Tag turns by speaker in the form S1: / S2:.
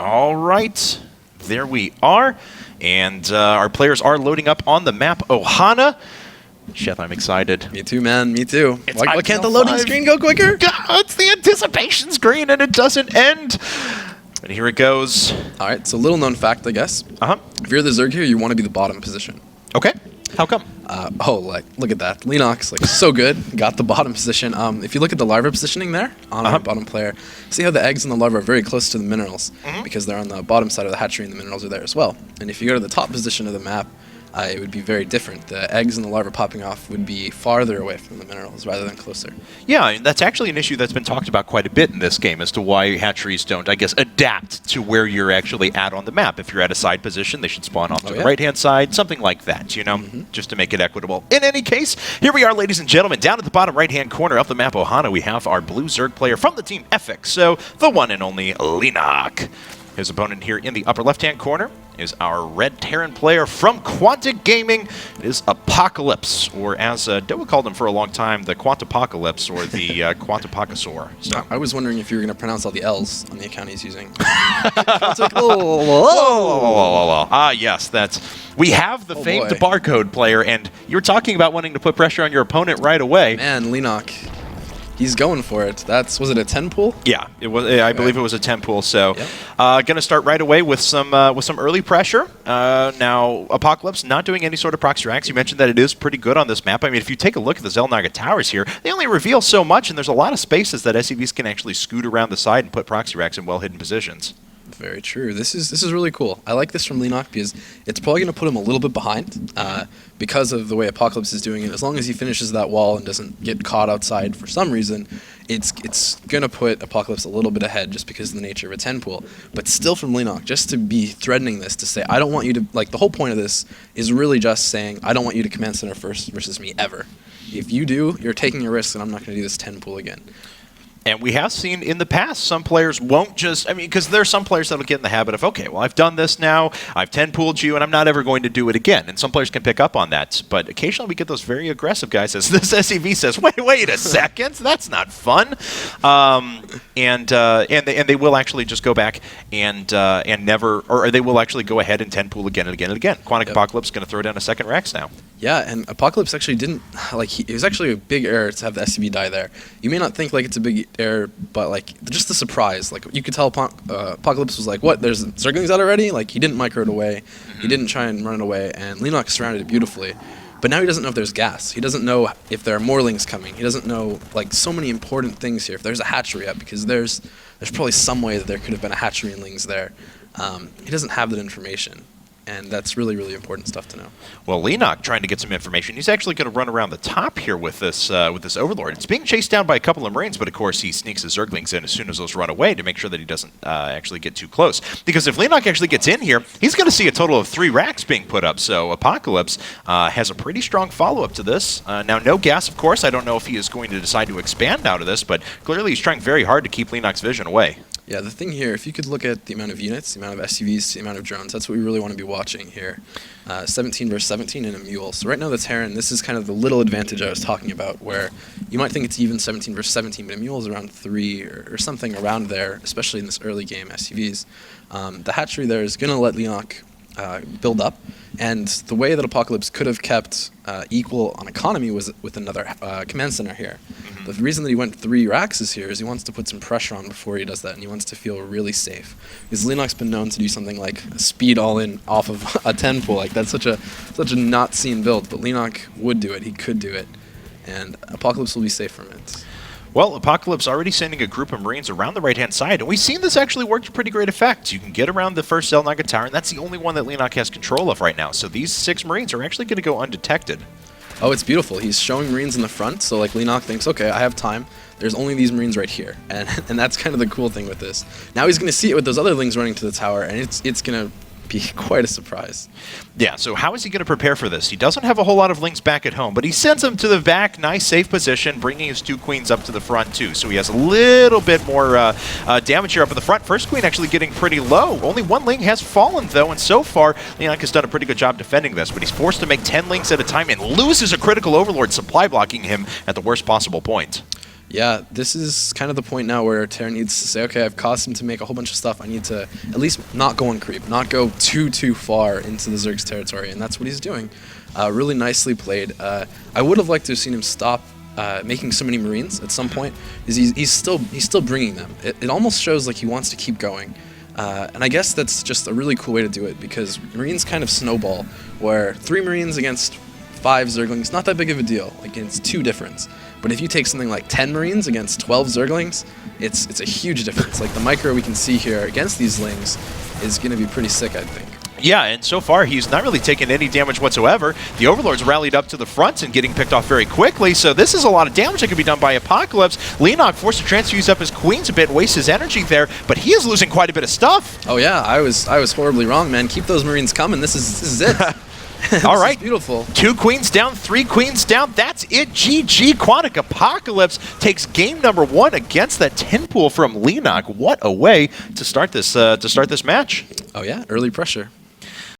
S1: All right, there we are. And our players are loading up on the map Ohana. Chef, I'm excited.
S2: Me too, man. Me too. Why can't the
S1: IPL
S2: loading
S1: 5.
S2: screen go quicker?
S1: It's the anticipation screen, and it doesn't end. And here it goes.
S2: All right, so little known fact, I guess. If you're the Zerg here, you want to be the bottom position.
S1: Okay. How come?
S2: Look at that. Leenock's so good. Got the bottom position. If you look at the larva positioning there on the bottom player, see how the eggs and the larva are very close to the minerals because they're on the bottom side of the hatchery and the minerals are there as well. And if you go to the top position of the map, it would be very different. The eggs and the larva popping off would be farther away from the minerals rather than closer.
S1: Yeah, that's actually an issue that's been talked about quite a bit in this game as to why hatcheries don't, I guess, adapt to where you're actually at on the map. If you're at a side position, they should spawn off to the right-hand side, something like that, you know, just to make it equitable. In any case, here we are, ladies and gentlemen, down at the bottom right-hand corner of the map Ohana, we have our blue Zerg player from the team Effic, so the one and only Leenock. His opponent here in the upper left-hand corner is our red Terran player from Quantic Gaming. It is Apocalypse, or as Doa called him for a long time, the Quantapocalypse, or the Quantapocasaur. So.
S2: I was wondering if you were going to pronounce all the L's on the account he's using.
S1: Yes, that's... We have the famed barcode player, and you're talking about wanting to put pressure on your opponent right away.
S2: Man, Leenock. He's going for it. Was it a 10 pool?
S1: Yeah, it was. I believe it was a 10 pool. So, going to start right away with some early pressure. Now, Apocalypse not doing any sort of proxy racks. You mentioned that it is pretty good on this map. I mean, if you take a look at the Leenock towers here, they only reveal so much, and there's a lot of spaces that SCVs can actually scoot around the side and put proxy racks in well-hidden positions.
S2: Very true. This is really cool. I like this from Leenock because it's probably going to put him a little bit behind because of the way Apocalypse is doing it. As long as he finishes that wall and doesn't get caught outside for some reason, it's going to put Apocalypse a little bit ahead just because of the nature of a 10 pool. But still from Leenock, just to be threatening this, to say, I don't want you to, the whole point of this is really just saying, I don't want you to command center first versus me ever. If you do, you're taking a risk and I'm not going to do this 10 pool again.
S1: And we have seen in the past some players won't just, because there are some players that will get in the habit of, okay, well, I've done this now, I've 10-pooled you, and I'm not ever going to do it again. And some players can pick up on that. But occasionally we get those very aggressive guys, as this SCV says, wait a second, that's not fun. And they will actually just go back and never, or they will actually go ahead and 10-pool again and again and again. Quantic Apocalypse is going to throw down a second Rex now. Yeah,
S2: and Apocalypse actually didn't, it was actually a big error to have the SCV die there. You may not think it's a big error, but just the surprise, you could tell Apocalypse was like, what, there's Zerglings out already? He didn't micro it away, he didn't try and run it away, and Leenock surrounded it beautifully. But now he doesn't know if there's gas. He doesn't know if there are more lings coming. He doesn't know, so many important things here. If there's a hatchery up, because there's probably some way that there could have been a hatchery and lings there. He doesn't have that information. And that's really, really important stuff to know.
S1: Well, Leenock trying to get some information. He's actually going to run around the top here with this Overlord. It's being chased down by a couple of Marines, but of course he sneaks his Zerglings in as soon as those run away to make sure that he doesn't actually get too close. Because if Leenock actually gets in here, he's going to see a total of 3 racks being put up. So Apocalypse has a pretty strong follow-up to this. Now, no gas, of course. I don't know if he is going to decide to expand out of this, but clearly he's trying very hard to keep Leenock's vision away.
S2: Yeah, the thing here, if you could look at the amount of units, the amount of SCVs, the amount of drones, that's what we really want to be watching here. 17 versus 17 in a mule. So right now the Terran, this is kind of the little advantage I was talking about, where you might think it's even 17 versus 17, but a mule is around 3 or something around there, especially in this early game SCVs. The hatchery there is going to let Leenock build up, and the way that Apocalypse could have kept equal on economy was with another command center here. The reason that he went 3 racks is he wants to put some pressure on before he does that, and he wants to feel really safe. Because Leenock's been known to do something like a speed all-in off of a 10 pool. That's such a not seen build, but Leenock would do it. He could do it, and Apocalypse will be safe from it.
S1: Well, Apocalypse already sending a group of Marines around the right-hand side, and we've seen this actually work to pretty great effect. You can get around the first Leenock tower, and that's the only one that Leenock has control of right now. So these 6 Marines are actually going to go undetected.
S2: Oh, it's beautiful. He's showing Marines in the front, so Leenock thinks, okay, I have time. There's only these Marines right here, and that's kind of the cool thing with this. Now he's going to see it with those other lings running to the tower, and it's going to be quite a surprise.
S1: Yeah, so how is he going to prepare for this? He doesn't have a whole lot of lings back at home, but he sends them to the back, nice safe position, bringing his 2 queens up to the front too. So he has a little bit more damage here up at the front. First queen actually getting pretty low. Only 1 ling has fallen though, and so far Leenock has done a pretty good job defending this, but he's forced to make 10 lings at a time and loses a critical overlord supply blocking him at the worst possible point.
S2: Yeah, this is kind of the point now where Terran needs to say, okay, I've caused him to make a whole bunch of stuff. I need to at least not go on creep, not go too far into the Zerg's territory, and that's what he's doing. Really nicely played. I would have liked to have seen him stop making so many Marines at some point. He's still bringing them. It almost shows like he wants to keep going. And I guess that's just a really cool way to do it, because Marines kind of snowball, where 3 Marines against 5 Zerglings, not that big of a deal. Like, it's 2 difference. But if you take something like 10 Marines against 12 Zerglings, it's a huge difference. Like, the micro we can see here against these Lings is going to be pretty sick, I think.
S1: Yeah, and so far he's not really taken any damage whatsoever. The Overlord's rallied up to the front and getting picked off very quickly, so this is a lot of damage that can be done by Apocalypse. Leenock forced to transfuse up his Queens a bit, waste his energy there, but he is losing quite a bit of stuff.
S2: Oh yeah, I was horribly wrong, man. Keep those Marines coming. This is it.
S1: All right,
S2: beautiful.
S1: 2 Queens down, 3 Queens down. That's it. GG. Quantic Apocalypse takes game number 1 against that 10 pool from Leenock. What a way to start this match.
S2: Oh yeah, early pressure.